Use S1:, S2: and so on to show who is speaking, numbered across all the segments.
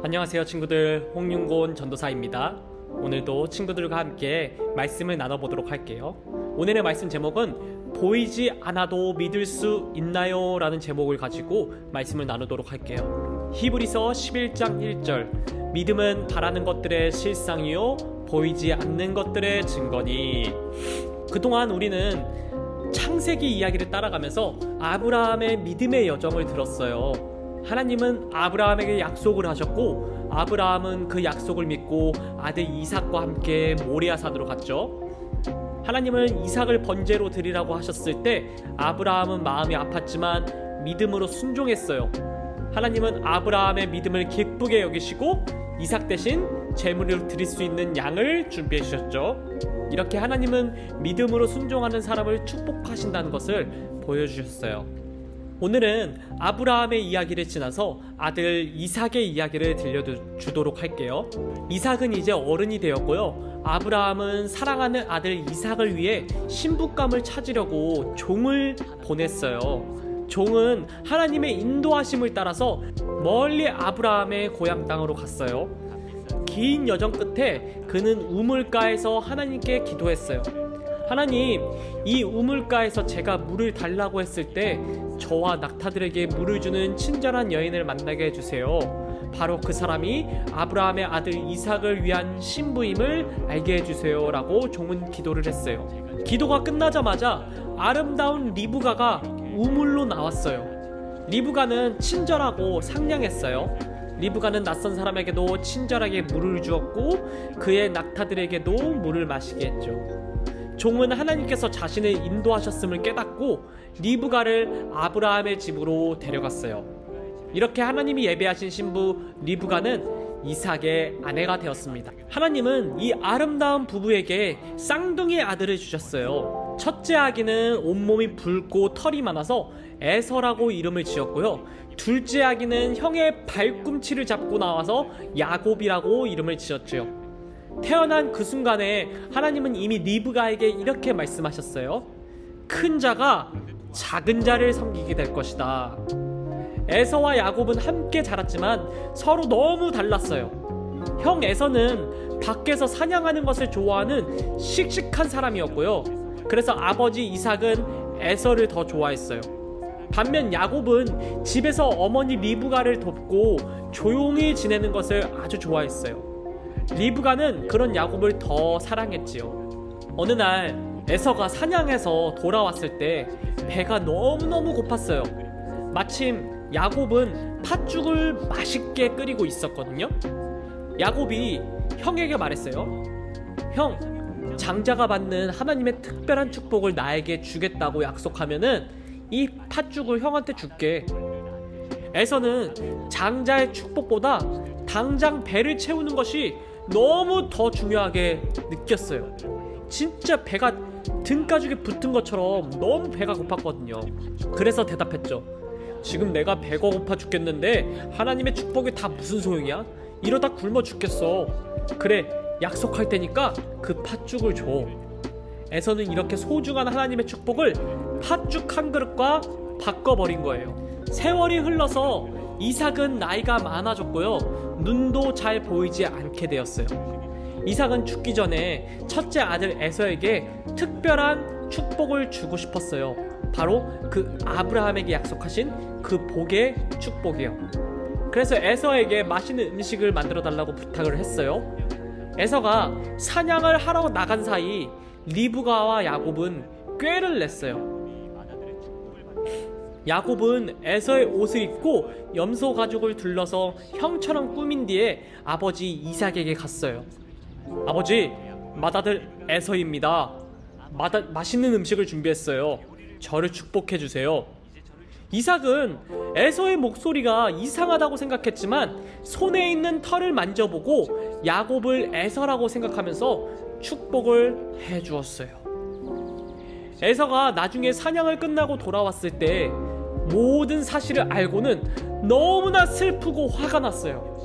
S1: 안녕하세요 친구들, 홍윤곤 전도사입니다. 오늘도 친구들과 함께 말씀을 나눠보도록 할게요. 오늘의 말씀 제목은 보이지 않아도 믿을 수 있나요? 라는 제목을 가지고 말씀을 나누도록 할게요. 히브리서 11장 1절, 믿음은 바라는 것들의 실상이요 보이지 않는 것들의 증거니. 그동안 우리는 창세기 이야기를 따라가면서 아브라함의 믿음의 여정을 들었어요. 하나님은 아브라함에게 약속을 하셨고, 아브라함은 그 약속을 믿고 아들 이삭과 함께 모리아산으로 갔죠. 하나님은 이삭을 번제로 드리라고 하셨을 때 아브라함은 마음이 아팠지만 믿음으로 순종했어요. 하나님은 아브라함의 믿음을 기쁘게 여기시고 이삭 대신 제물을 드릴 수 있는 양을 준비해 주셨죠. 이렇게 하나님은 믿음으로 순종하는 사람을 축복하신다는 것을 보여주셨어요. 오늘은 아브라함의 이야기를 지나서 아들 이삭의 이야기를 들려주도록 할게요. 이삭은 이제 어른이 되었고요. 아브라함은 사랑하는 아들 이삭을 위해 신부감을 찾으려고 종을 보냈어요. 종은 하나님의 인도하심을 따라서 멀리 아브라함의 고향 땅으로 갔어요. 긴 여정 끝에 그는 우물가에서 하나님께 기도했어요. 하나님, 이 우물가에서 제가 물을 달라고 했을 때 저와 낙타들에게 물을 주는 친절한 여인을 만나게 해주세요. 바로 그 사람이 아브라함의 아들 이삭을 위한 신부임을 알게 해주세요 라고 종은 기도를 했어요. 기도가 끝나자마자 아름다운 리브가가 우물로 나왔어요. 리브가는 친절하고 상냥했어요. 리브가는 낯선 사람에게도 친절하게 물을 주었고 그의 낙타들에게도 물을 마시게 했죠. 종은 하나님께서 자신을 인도하셨음을 깨닫고 리브가를 아브라함의 집으로 데려갔어요. 이렇게 하나님이 예배하신 신부 리브가는 이삭의 아내가 되었습니다. 하나님은 이 아름다운 부부에게 쌍둥이 아들을 주셨어요. 첫째 아기는 온몸이 붉고 털이 많아서 에서라고 이름을 지었고요. 둘째 아기는 형의 발꿈치를 잡고 나와서 야곱이라고 이름을 지었죠. 태어난 그 순간에 하나님은 이미 리브가에게 이렇게 말씀하셨어요. 큰 자가 작은 자를 섬기게 될 것이다. 에서와 야곱은 함께 자랐지만 서로 너무 달랐어요. 형 에서는 밖에서 사냥하는 것을 좋아하는 씩씩한 사람이었고요. 그래서 아버지 이삭은 에서를 더 좋아했어요. 반면 야곱은 집에서 어머니 리브가를 돕고 조용히 지내는 것을 아주 좋아했어요. 리브가는 그런 야곱을 더 사랑했지요. 어느 날 에서가 사냥해서 돌아왔을 때 배가 너무너무 고팠어요. 마침 야곱은 팥죽을 맛있게 끓이고 있었거든요. 야곱이 형에게 말했어요. 형, 장자가 받는 하나님의 특별한 축복을 나에게 주겠다고 약속하면은 이 팥죽을 형한테 줄게. 에서는 장자의 축복보다 당장 배를 채우는 것이 너무 더 중요하게 느꼈어요. 진짜 배가 등가죽에 붙은 것처럼 너무 배가 고팠거든요. 그래서 대답했죠. 지금 내가 배가 고파 죽겠는데 하나님의 축복이 다 무슨 소용이야? 이러다 굶어 죽겠어. 그래, 약속할 테니까 그 팥죽을 줘. 에서는 이렇게 소중한 하나님의 축복을 팥죽 한 그릇과 바꿔버린 거예요. 세월이 흘러서 이삭은 나이가 많아졌고요. 눈도 잘 보이지 않게 되었어요. 이삭은 죽기 전에 첫째 아들 에서에게 특별한 축복을 주고 싶었어요. 바로 그 아브라함에게 약속하신 그 복의 축복이요. 그래서 에서에게 맛있는 음식을 만들어 달라고 부탁을 했어요. 에서가 사냥을 하러 나간 사이 리브가와 야곱은 꾀를 냈어요. 야곱은 에서의 옷을 입고 염소 가죽을 둘러서 형처럼 꾸민 뒤에 아버지 이삭에게 갔어요. 아버지, 맏아들 에서입니다. 맛있는 음식을 준비했어요. 저를 축복해 주세요. 이삭은 에서의 목소리가 이상하다고 생각했지만 손에 있는 털을 만져보고 야곱을 에서라고 생각하면서 축복을 해주었어요. 에서가 나중에 사냥을 끝나고 돌아왔을 때 모든 사실을 알고는 너무나 슬프고 화가 났어요.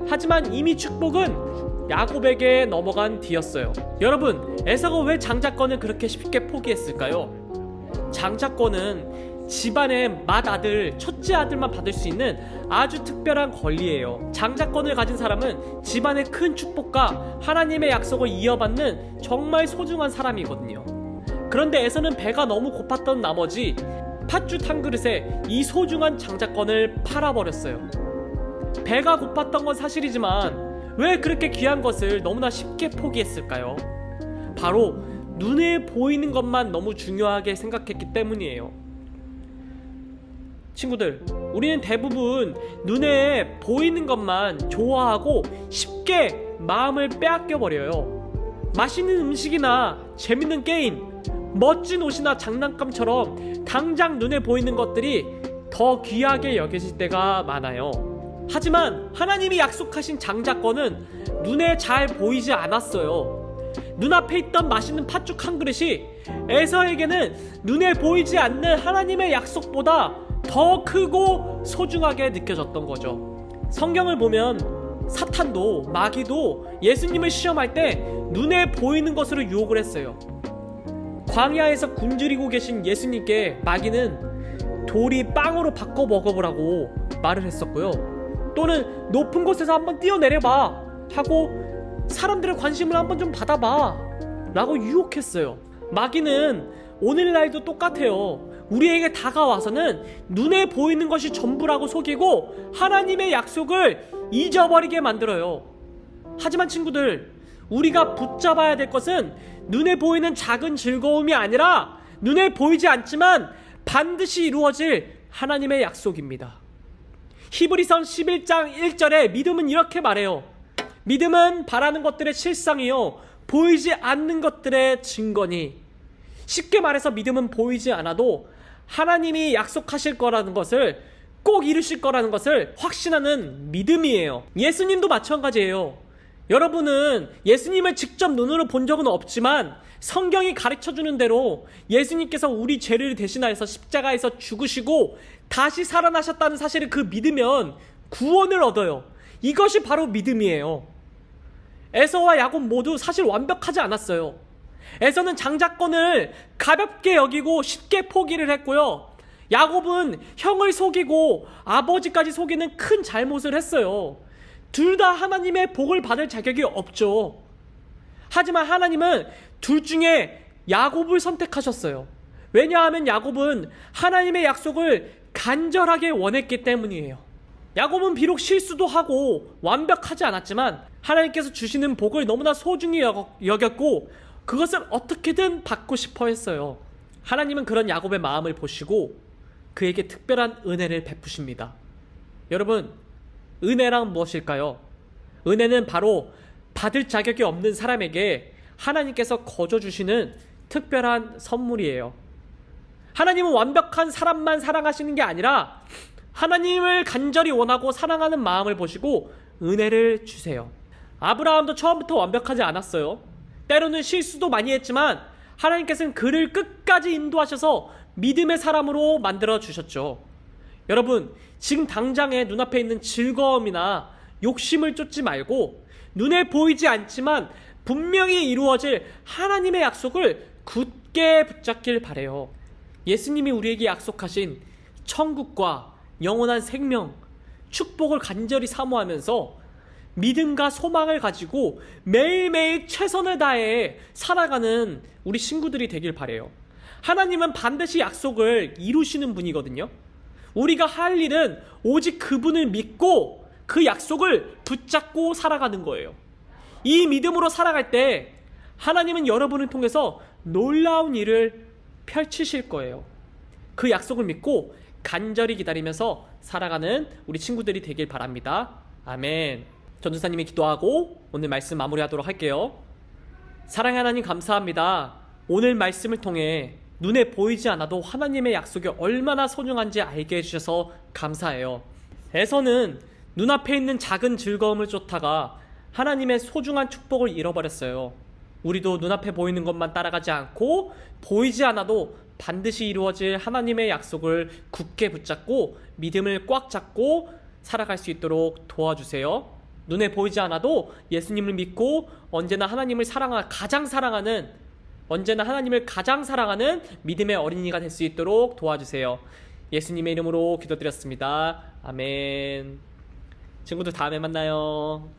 S1: 하지만 이미 축복은 야곱에게 넘어간 뒤였어요. 여러분, 에서가 왜 장자권을 그렇게 쉽게 포기했을까요? 장자권은 집안의 맏아들, 첫째 아들만 받을 수 있는 아주 특별한 권리예요. 장자권을 가진 사람은 집안의 큰 축복과 하나님의 약속을 이어받는 정말 소중한 사람이거든요. 그런데 에서는 배가 너무 고팠던 나머지 팥죽 한 그릇에 이 소중한 장자권을 팔아버렸어요. 배가 고팠던 건 사실이지만 왜 그렇게 귀한 것을 너무나 쉽게 포기했을까요? 바로 눈에 보이는 것만 너무 중요하게 생각했기 때문이에요. 친구들, 우리는 대부분 눈에 보이는 것만 좋아하고 쉽게 마음을 빼앗겨버려요. 맛있는 음식이나 재밌는 게임, 멋진 옷이나 장난감처럼 당장 눈에 보이는 것들이 더 귀하게 여겨질 때가 많아요. 하지만 하나님이 약속하신 장자권은 눈에 잘 보이지 않았어요. 눈앞에 있던 맛있는 팥죽 한 그릇이 에서에게는 눈에 보이지 않는 하나님의 약속보다 더 크고 소중하게 느껴졌던 거죠. 성경을 보면 사탄도 마귀도 예수님을 시험할 때 눈에 보이는 것으로 유혹을 했어요. 광야에서 굶주리고 계신 예수님께 마귀는 돌이 빵으로 바꿔 먹어보라고 말을 했었고요. 또는 높은 곳에서 한번 뛰어내려봐 하고 사람들의 관심을 한번 좀 받아봐 라고 유혹했어요. 마귀는 오늘날도 똑같아요. 우리에게 다가와서는 눈에 보이는 것이 전부라고 속이고 하나님의 약속을 잊어버리게 만들어요. 하지만 친구들, 우리가 붙잡아야 될 것은 눈에 보이는 작은 즐거움이 아니라 눈에 보이지 않지만 반드시 이루어질 하나님의 약속입니다. 히브리서 11장 1절에 믿음은 이렇게 말해요. 믿음은 바라는 것들의 실상이요 보이지 않는 것들의 증거니. 쉽게 말해서 믿음은 보이지 않아도 하나님이 약속하실 거라는 것을, 꼭 이루실 거라는 것을 확신하는 믿음이에요. 예수님도 마찬가지예요. 여러분은 예수님을 직접 눈으로 본 적은 없지만 성경이 가르쳐주는 대로 예수님께서 우리 죄를 대신하여서 십자가에서 죽으시고 다시 살아나셨다는 사실을 믿으면 구원을 얻어요. 이것이 바로 믿음이에요. 에서와 야곱 모두 사실 완벽하지 않았어요. 에서는 장자권을 가볍게 여기고 쉽게 포기를 했고요. 야곱은 형을 속이고 아버지까지 속이는 큰 잘못을 했어요. 둘 다 하나님의 복을 받을 자격이 없죠. 하지만 하나님은 둘 중에 야곱을 선택하셨어요. 왜냐하면 야곱은 하나님의 약속을 간절하게 원했기 때문이에요. 야곱은 비록 실수도 하고 완벽하지 않았지만 하나님께서 주시는 복을 너무나 소중히 여겼고 그것을 어떻게든 받고 싶어 했어요. 하나님은 그런 야곱의 마음을 보시고 그에게 특별한 은혜를 베푸십니다. 여러분, 은혜란 무엇일까요? 은혜는 바로 받을 자격이 없는 사람에게 하나님께서 거저 주시는 특별한 선물이에요. 하나님은 완벽한 사람만 사랑하시는 게 아니라 하나님을 간절히 원하고 사랑하는 마음을 보시고 은혜를 주세요. 아브라함도 처음부터 완벽하지 않았어요. 때로는 실수도 많이 했지만 하나님께서는 그를 끝까지 인도하셔서 믿음의 사람으로 만들어 주셨죠. 여러분, 지금 당장에 눈앞에 있는 즐거움이나 욕심을 쫓지 말고 눈에 보이지 않지만 분명히 이루어질 하나님의 약속을 굳게 붙잡길 바래요. 예수님이 우리에게 약속하신 천국과 영원한 생명, 축복을 간절히 사모하면서 믿음과 소망을 가지고 매일매일 최선을 다해 살아가는 우리 친구들이 되길 바래요. 하나님은 반드시 약속을 이루시는 분이거든요. 우리가 할 일은 오직 그분을 믿고 그 약속을 붙잡고 살아가는 거예요. 이 믿음으로 살아갈 때 하나님은 여러분을 통해서 놀라운 일을 펼치실 거예요. 그 약속을 믿고 간절히 기다리면서 살아가는 우리 친구들이 되길 바랍니다. 아멘. 전도사님이 기도하고 오늘 말씀 마무리하도록 할게요. 사랑하는 하나님, 감사합니다. 오늘 말씀을 통해 눈에 보이지 않아도 하나님의 약속이 얼마나 소중한지 알게 해주셔서 감사해요. 에서는 눈앞에 있는 작은 즐거움을 쫓다가 하나님의 소중한 축복을 잃어버렸어요. 우리도 눈앞에 보이는 것만 따라가지 않고 보이지 않아도 반드시 이루어질 하나님의 약속을 굳게 붙잡고 믿음을 꽉 잡고 살아갈 수 있도록 도와주세요. 눈에 보이지 않아도 예수님을 믿고 언제나 하나님을 가장 사랑하는 언제나 하나님을 가장 사랑하는 믿음의 어린이가 될 수 있도록 도와주세요. 예수님의 이름으로 기도드렸습니다. 아멘. 친구들 다음에 만나요.